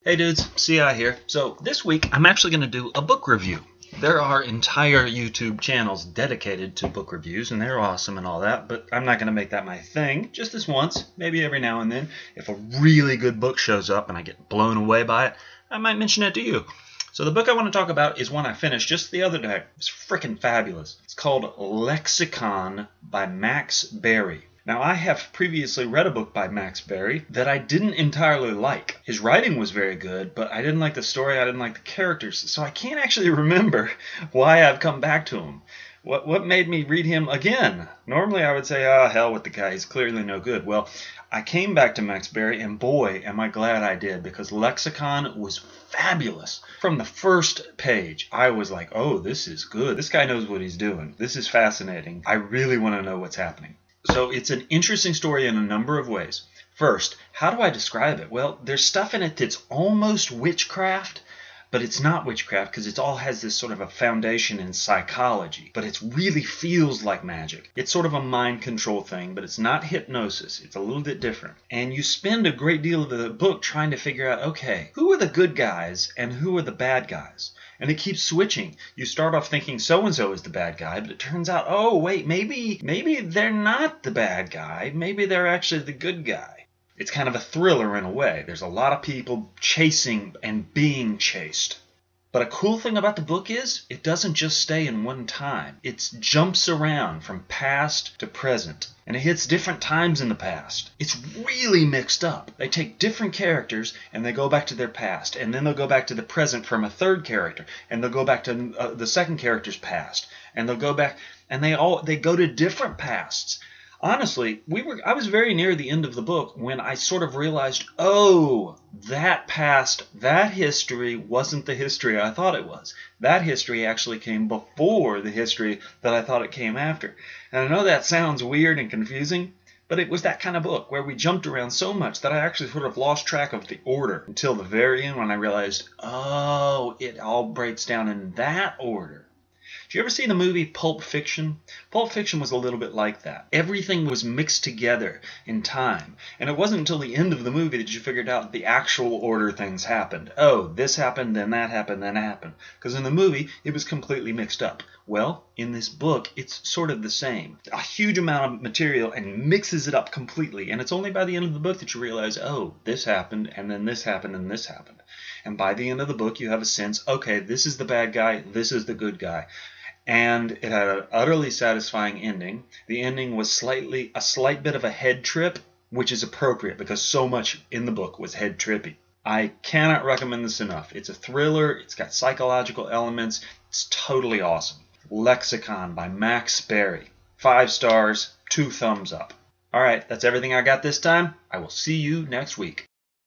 Hey dudes, CI here. So this week I'm actually going to do a book review. There are entire YouTube channels dedicated to book reviews and they're awesome and all that, but I'm not going to make that my thing. Just this once, maybe every now and then. If a really good book shows up and I get blown away by it, I might mention it to you. So the book I want to talk about is one I finished just the other day. It's freaking fabulous. It's called Lexicon by Max Barry. Now, I have previously read a book by Max Barry that I didn't entirely like. His writing was very good, but I didn't like the story, I didn't like the characters, so I can't actually remember why I've come back to him. What made me read him again? Normally I would say, hell with the guy, he's clearly no good. Well, I came back to Max Barry, and boy, am I glad I did, because Lexicon was fabulous. From the first page, I was like, oh, this is good. This guy knows what he's doing. This is fascinating. I really want to know what's happening. So it's an interesting story in a number of ways. First, how do I describe it? Well, there's stuff in it that's almost witchcraft, but it's not witchcraft because it all has this sort of a foundation in psychology, but it really feels like magic. It's sort of a mind control thing, but it's not hypnosis. It's a little bit different. And you spend a great deal of the book trying to figure out, okay, who are the good guys and who are the bad guys? And it keeps switching. You start off thinking so-and-so is the bad guy, but it turns out, oh, wait, maybe they're not the bad guy. Maybe they're actually the good guy. It's kind of a thriller in a way. There's a lot of people chasing and being chased. But a cool thing about the book is it doesn't just stay in one time. It jumps around from past to present. And it hits different times in the past. It's really mixed up. They take different characters and they go back to their past. And then they'll go back to the present from a third character. And they'll go back to the second character's past. And they'll go back and they go to different pasts. Honestly, I was very near the end of the book when I sort of realized, oh, that past, that history wasn't the history I thought it was. That history actually came before the history that I thought it came after. And I know that sounds weird and confusing, but it was that kind of book where we jumped around so much that I actually sort of lost track of the order until the very end when I realized, oh, it all breaks down in that order. Did you ever see the movie Pulp Fiction? Pulp Fiction was a little bit like that. Everything was mixed together in time. And it wasn't until the end of the movie that you figured out the actual order things happened. Oh, this happened, then that happened, then that happened. Because in the movie, it was completely mixed up. Well, in this book, it's sort of the same. A huge amount of material and mixes it up completely. And it's only by the end of the book that you realize, oh, this happened, and then this happened, and this happened. And by the end of the book, you have a sense, okay, this is the bad guy, this is the good guy. And it had an utterly satisfying ending. The ending was a slight bit of a head trip, which is appropriate because so much in the book was head trippy. I cannot recommend this enough. It's a thriller. It's got psychological elements. It's totally awesome. Lexicon by Max Barry. 5 stars, 2 thumbs up. All right, that's everything I got this time. I will see you next week.